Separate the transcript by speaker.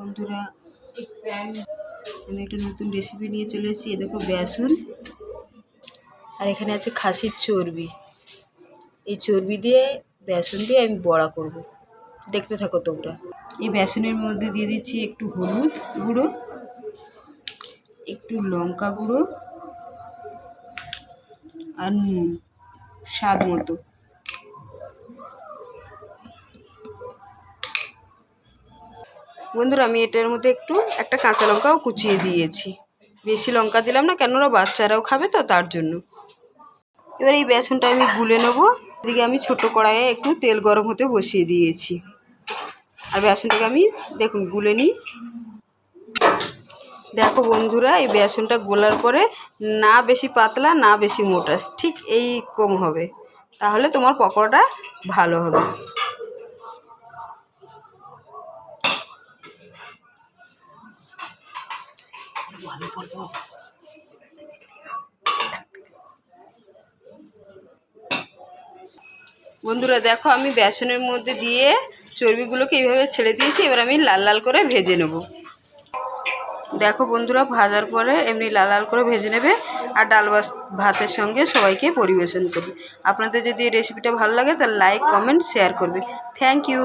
Speaker 1: বন্ধুরা, আমি একটা নতুন রেসিপি নিয়ে চলে এসেছি। এ দেখো বেসন, আর এখানে আছে খাসির চর্বি। এই চর্বি দিয়ে বেসন দিয়ে আমি বড়া করব, দেখতে থাকো তোমরা। এই বেসনের মধ্যে দিয়ে দিচ্ছি একটু হলুদ গুঁড়ো, একটু লঙ্কা গুঁড়ো আর নুন স্বাদ মতো। বন্ধুরা, আমি এটার মধ্যে একটা কাঁচা লঙ্কাও কুচিয়ে দিয়েছি। বেশি লঙ্কা দিলাম না, কেন ওরা বাচ্চারাও খাবে তো, তার জন্য। এবার এই বেসনটা আমি গুলে নেবো। এদিকে আমি ছোট কড়াইয়ে একটু তেল গরম হতে বসিয়ে দিয়েছি। আর বেসনটাকে আমি দেখুন গুলে নিই। দেখো বন্ধুরা, এই বেসনটা গোলার পরে না বেশি পাতলা না বেশি মোটা, ঠিক এই কম হবে, তাহলে তোমার পকোড়াটা ভালো হবে। বন্ধুরা দেখো, আমি বেসনের মধ্যে দিয়ে চর্বিগুলোকে এইভাবে ছেড়ে দিয়েছি। এবার আমি লাল লাল করে ভেজে নেব। দেখো বন্ধুরা, ভাজার পরে এমনি লাল লাল করে ভেজে নেবে, আর ডাল ভাতের সঙ্গে সবাইকে পরিবেশন করবে। আপনাদের যদি এই রেসিপিটা ভালো লাগে তাহলে লাইক কমেন্ট শেয়ার করবে। Thank you.